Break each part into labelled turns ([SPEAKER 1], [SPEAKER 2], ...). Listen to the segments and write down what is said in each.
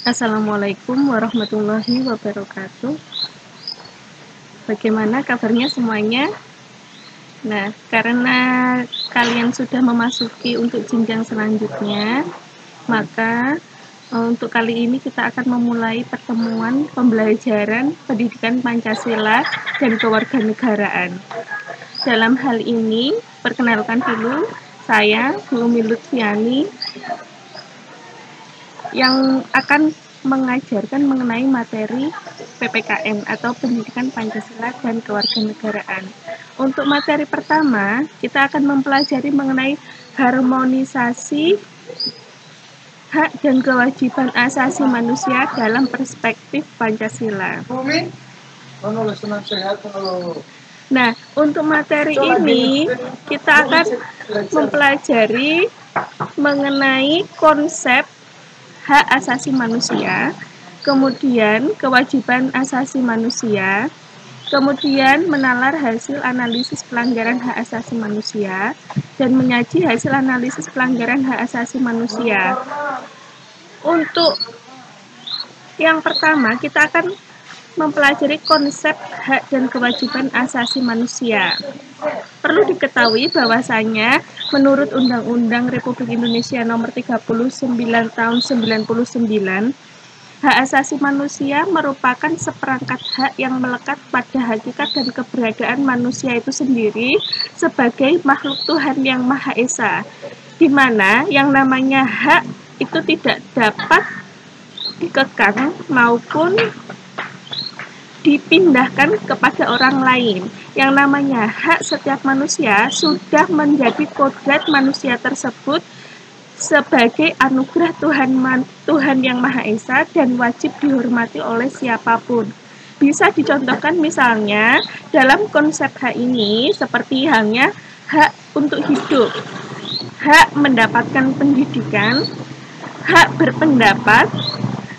[SPEAKER 1] Assalamualaikum warahmatullahi wabarakatuh. Bagaimana kabarnya semuanya? Nah, karena kalian sudah memasuki untuk jenjang selanjutnya, maka untuk kali ini kita akan memulai pertemuan pembelajaran pendidikan Pancasila dan kewarganegaraan. Dalam hal ini, perkenalkan dulu, saya Bu Umi Lutfiani yang akan mengajarkan mengenai materi PPKN atau Pendidikan Pancasila dan Kewarganegaraan. Untuk materi pertama, kita akan mempelajari mengenai harmonisasi hak dan kewajiban asasi manusia dalam perspektif Pancasila. Nah, untuk materi ini kita akan mempelajari mengenai konsep hak asasi manusia, kemudian kewajiban asasi manusia, kemudian menalar hasil analisis pelanggaran hak asasi manusia, dan menyaji hasil analisis pelanggaran hak asasi manusia. Untuk yang pertama, kita akan mempelajari konsep hak dan kewajiban asasi manusia. Perlu diketahui bahwasanya menurut Undang-Undang Republik Indonesia Nomor 39 Tahun 99, hak asasi manusia merupakan seperangkat hak yang melekat pada hakikat dan keberadaan manusia itu sendiri sebagai makhluk Tuhan yang Maha Esa, di mana yang namanya hak itu tidak dapat dikekang maupun dipindahkan kepada orang lain. Yang namanya hak setiap manusia sudah menjadi kodrat manusia tersebut sebagai anugerah Tuhan yang Maha Esa dan wajib dihormati oleh siapapun. Bisa dicontohkan misalnya dalam konsep hak ini seperti halnya hak untuk hidup, hak mendapatkan pendidikan, hak berpendapat,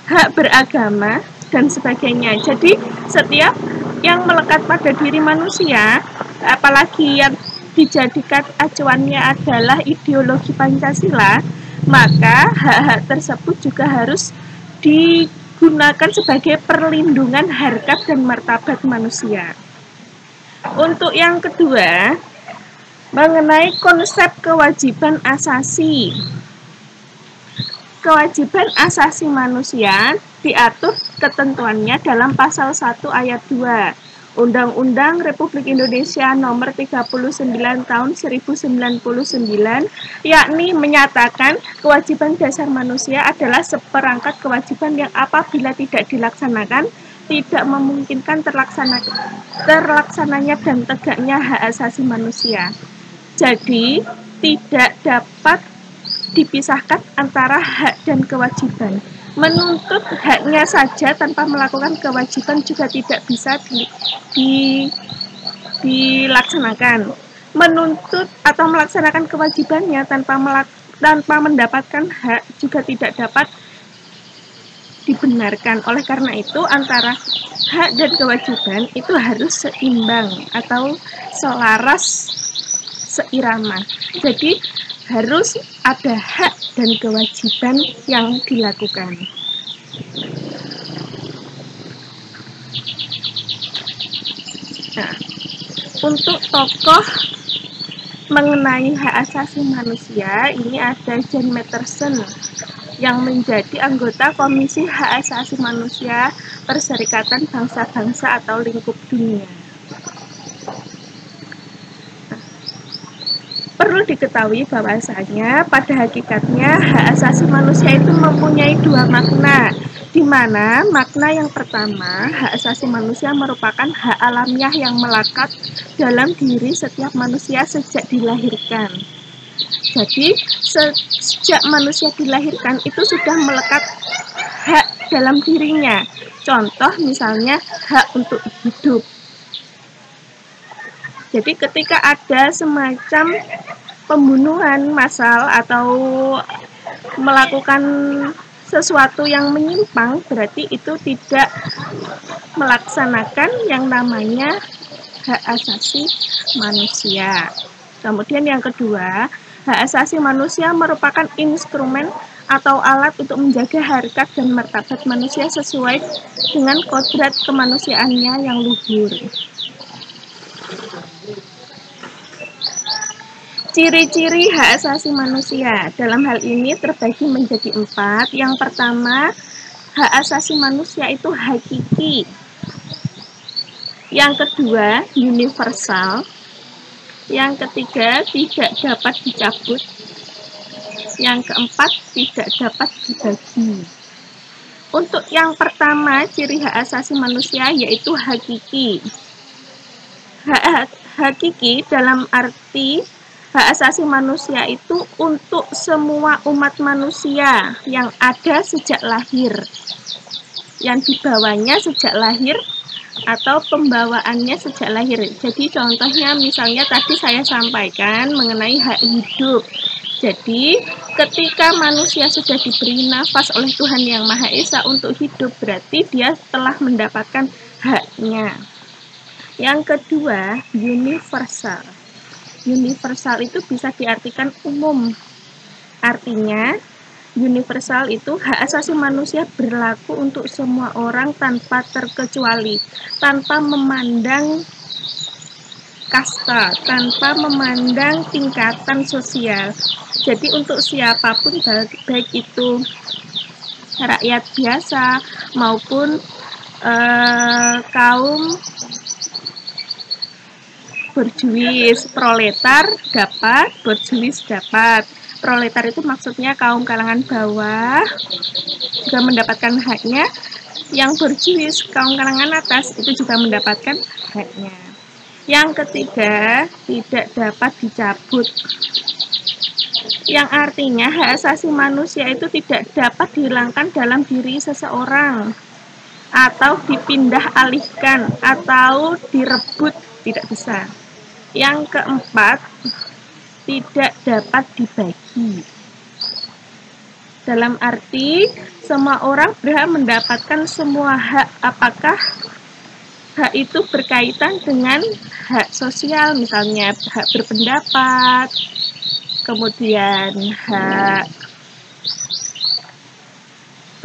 [SPEAKER 1] hak beragama, dan sebagainya. Jadi setiap yang melekat pada diri manusia, apalagi yang dijadikan acuannya adalah ideologi Pancasila, maka hak-hak tersebut juga harus digunakan sebagai perlindungan harkat dan martabat manusia. Untuk yang kedua, mengenai konsep kewajiban asasi. Kewajiban asasi manusia diatur ketentuannya dalam pasal 1 ayat 2 Undang-Undang Republik Indonesia Nomor 39 Tahun 1099, yakni menyatakan kewajiban dasar manusia adalah seperangkat kewajiban yang apabila tidak dilaksanakan tidak memungkinkan terlaksananya dan tegaknya hak asasi manusia. Jadi tidak dapat dipisahkan antara hak dan kewajiban. Menuntut haknya saja tanpa melakukan kewajiban juga tidak bisa dilaksanakan. Menuntut atau melaksanakan kewajibannya tanpa mendapatkan hak juga tidak dapat dibenarkan. Oleh karena itu, antara hak dan kewajiban itu harus seimbang atau selaras, seirama. Jadi harus ada hak dan kewajiban yang dilakukan. Nah, untuk tokoh mengenai hak asasi manusia, ini ada John Matterson yang menjadi anggota Komisi Hak Asasi Manusia Perserikatan Bangsa-Bangsa atau Lingkup Dunia. Perlu diketahui bahwasanya pada hakikatnya hak asasi manusia itu mempunyai dua makna, di mana makna yang pertama, hak asasi manusia merupakan hak alamiah yang melekat dalam diri setiap manusia sejak dilahirkan. Jadi sejak manusia dilahirkan itu sudah melekat hak dalam dirinya. Contoh misalnya hak untuk hidup. Jadi ketika ada semacam pembunuhan massal atau melakukan sesuatu yang menyimpang, berarti itu tidak melaksanakan yang namanya hak asasi manusia. Kemudian yang kedua, hak asasi manusia merupakan instrumen atau alat untuk menjaga harkat dan martabat manusia sesuai dengan kodrat kemanusiaannya yang luhur. Ciri-ciri hak asasi manusia dalam hal ini terbagi menjadi 4. Yang pertama, hak asasi manusia itu hakiki. Yang kedua, universal. Yang ketiga, tidak dapat dicabut. Yang keempat, tidak dapat dibagi. Untuk yang pertama, ciri hak asasi manusia yaitu hakiki. Hak hakiki dalam arti hak asasi manusia itu untuk semua umat manusia yang ada sejak lahir, yang dibawanya sejak lahir atau pembawaannya sejak lahir. Jadi contohnya misalnya tadi saya sampaikan mengenai hak hidup. Jadi ketika manusia sudah diberi nafas oleh Tuhan Yang Maha Esa untuk hidup, berarti dia telah mendapatkan haknya. Yang kedua, universal. Universal itu bisa diartikan umum. Artinya, universal itu hak asasi manusia berlaku untuk semua orang tanpa terkecuali, tanpa memandang kasta, tanpa memandang tingkatan sosial. Jadi untuk siapapun, baik itu rakyat biasa maupun kaum berjuis, proletar dapat, berjuis dapat. Proletar itu maksudnya kaum kalangan bawah juga mendapatkan haknya. Yang berjuis, kaum kalangan atas itu juga mendapatkan haknya. Yang ketiga, tidak dapat dicabut. Yang artinya hak asasi manusia itu tidak dapat dihilangkan dalam diri seseorang atau dipindah alihkan atau direbut, tidak bisa. Yang keempat, tidak dapat dibagi. Dalam arti, semua orang berhak mendapatkan semua hak. Apakah hak itu berkaitan dengan hak sosial, misalnya hak berpendapat, kemudian hak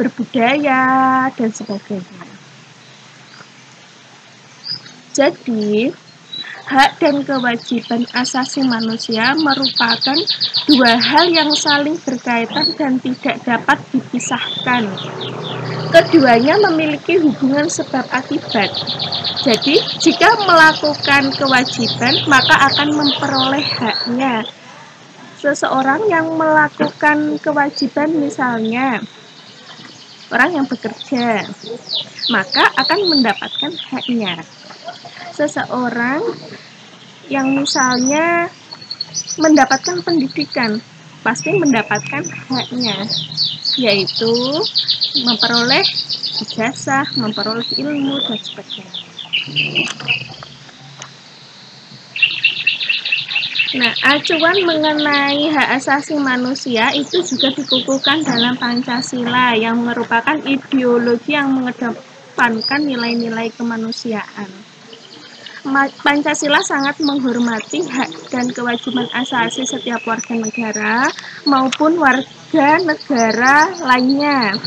[SPEAKER 1] berbudaya, dan sebagainya. Jadi, hak dan kewajiban asasi manusia merupakan dua hal yang saling berkaitan dan tidak dapat dipisahkan. Keduanya memiliki hubungan sebab akibat. Jadi, jika melakukan kewajiban, maka akan memperoleh haknya. Seseorang yang melakukan kewajiban, misalnya orang yang bekerja, maka akan mendapatkan haknya. Seseorang yang misalnya mendapatkan pendidikan pasti mendapatkan haknya, yaitu memperoleh ijazah, memperoleh ilmu, dan sebagainya. Nah, acuan mengenai hak asasi manusia itu juga dikukuhkan dalam Pancasila yang merupakan ideologi yang mengedepankan nilai-nilai kemanusiaan. Pancasila sangat menghormati hak dan kewajiban asasi setiap warga negara maupun warga negara lainnya.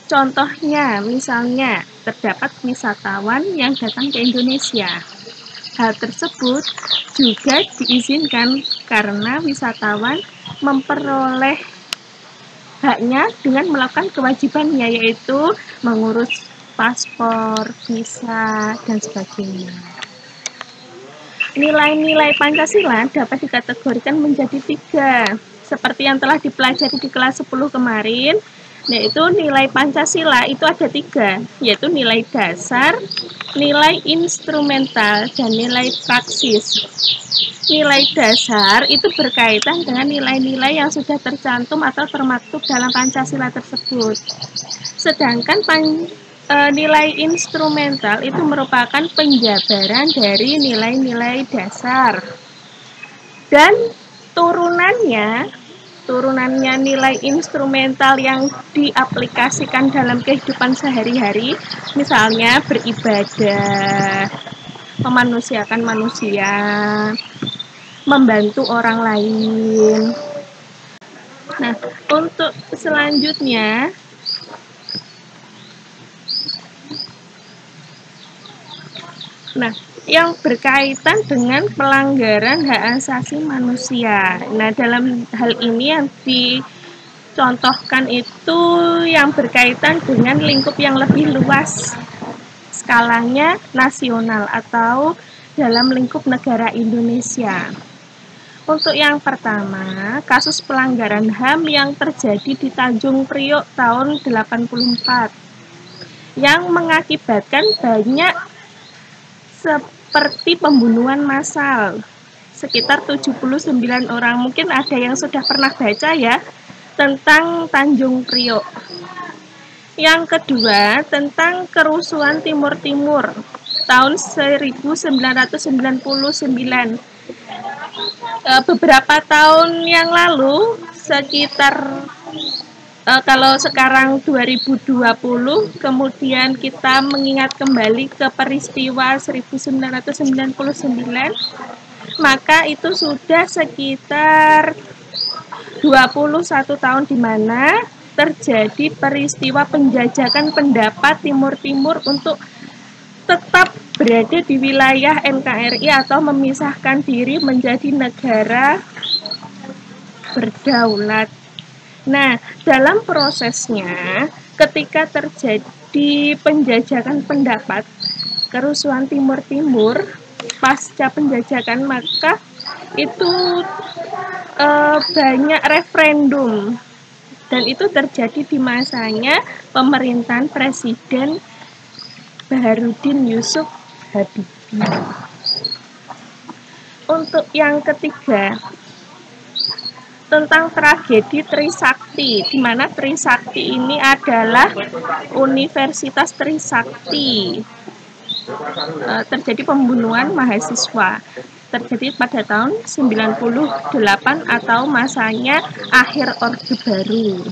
[SPEAKER 1] Contohnya, misalnya terdapat wisatawan yang datang ke Indonesia. Hal tersebut juga diizinkan karena wisatawan memperoleh haknya dengan melakukan kewajibannya, yaitu mengurus paspor, visa, dan sebagainya. Nilai-nilai Pancasila dapat dikategorikan menjadi 3, seperti yang telah dipelajari di kelas 10 kemarin, yaitu nilai Pancasila itu ada 3, yaitu nilai dasar, nilai instrumental, dan nilai praksis. Nilai dasar itu berkaitan dengan nilai-nilai yang sudah tercantum atau termaktub dalam Pancasila tersebut. Sedangkan nilai instrumental itu merupakan penjabaran dari nilai-nilai dasar. Dan turunannya nilai instrumental yang diaplikasikan dalam kehidupan sehari-hari, misalnya beribadah, memanusiakan manusia, membantu orang lain, selanjutnya, nah, yang berkaitan dengan pelanggaran hak asasi manusia. Nah, dalam hal ini yang dicontohkan itu yang berkaitan dengan lingkup yang lebih luas, skalanya nasional atau dalam lingkup negara Indonesia. Untuk yang pertama, kasus pelanggaran HAM yang terjadi di Tanjung Priok tahun 84 yang mengakibatkan banyak seperti pembunuhan massal sekitar 79 orang. Mungkin ada yang sudah pernah baca ya tentang Tanjung Priok. Yang kedua, tentang kerusuhan Timur Timur tahun 1999. Beberapa tahun yang lalu, sekitar kalau sekarang 2020, kemudian kita mengingat kembali ke peristiwa 1999, maka itu sudah sekitar 21 tahun di mana terjadi peristiwa penjajakan pendapat Timur Timur untuk tetap berada di wilayah NKRI atau memisahkan diri menjadi negara berdaulat. Nah, dalam prosesnya, ketika terjadi penjajakan pendapat, kerusuhan Timur Timur, pasca penjajakan, maka itu banyak referendum. Dan itu terjadi di masanya pemerintahan Presiden Baharudin Yusuf Habibie. Untuk yang ketiga, tentang tragedi Trisakti, di mana Trisakti ini adalah Universitas Trisakti. Terjadi pembunuhan mahasiswa, terjadi pada tahun 98 atau masanya akhir Orde Baru.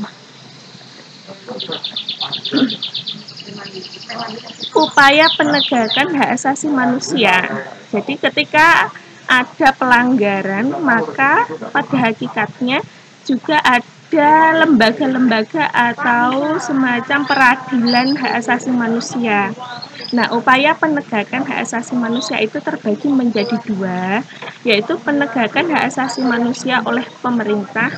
[SPEAKER 1] Upaya penegakan hak asasi manusia. Jadi ketika ada pelanggaran, maka pada hakikatnya juga ada lembaga-lembaga atau semacam peradilan hak asasi manusia. Nah, upaya penegakan hak asasi manusia itu terbagi menjadi dua, yaitu penegakan hak asasi manusia oleh pemerintah.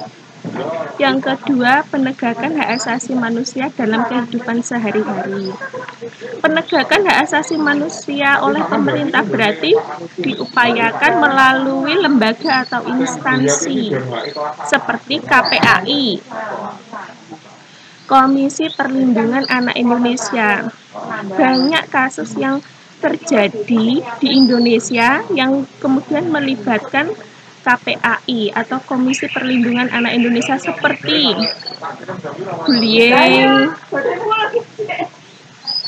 [SPEAKER 1] Yang kedua, penegakan hak asasi manusia dalam kehidupan sehari-hari. Penegakan hak asasi manusia oleh pemerintah berarti diupayakan melalui lembaga atau instansi seperti KPAI, Komisi Perlindungan Anak Indonesia. Banyak kasus yang terjadi di Indonesia yang kemudian melibatkan KPAI atau Komisi Perlindungan Anak Indonesia seperti bullying.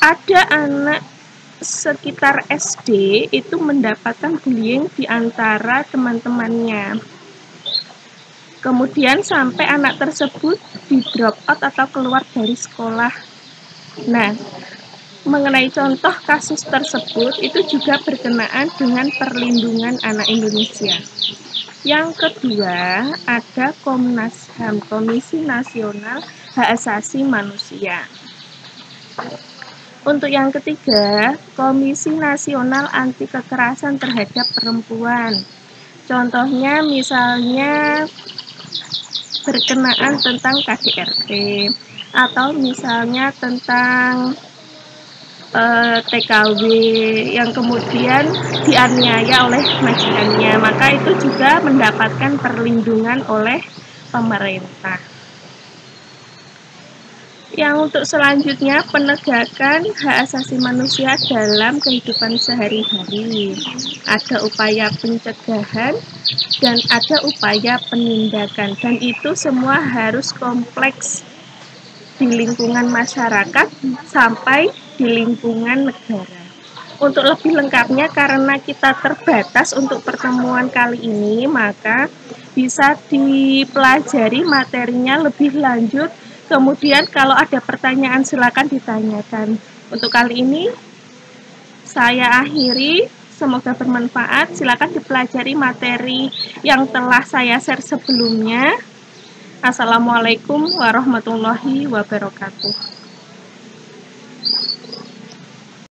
[SPEAKER 1] Ada anak sekitar SD itu mendapatkan bullying di antara teman-temannya. Kemudian sampai anak tersebut di drop out atau keluar dari sekolah. Nah, mengenai contoh kasus tersebut itu juga berkenaan dengan perlindungan anak Indonesia. Yang kedua, ada Komnas HAM, Komisi Nasional Hak Asasi Manusia. Untuk yang ketiga, Komisi Nasional Anti Kekerasan Terhadap Perempuan. Contohnya misalnya berkenaan tentang KDRT atau misalnya tentang TKW yang kemudian dianiaya oleh majikannya, maka itu juga mendapatkan perlindungan oleh pemerintah. Yang untuk selanjutnya, penegakan hak asasi manusia dalam kehidupan sehari-hari. Ada upaya pencegahan dan ada upaya penindakan, dan itu semua harus kompleks di lingkungan masyarakat sampai di lingkungan negara. Untuk lebih lengkapnya, karena kita terbatas untuk pertemuan kali ini, maka bisa dipelajari materinya lebih lanjut. Kemudian kalau ada pertanyaan silakan ditanyakan. Untuk kali ini saya akhiri, semoga bermanfaat. Silakan dipelajari materi yang telah saya share sebelumnya. Assalamualaikum warahmatullahi wabarakatuh.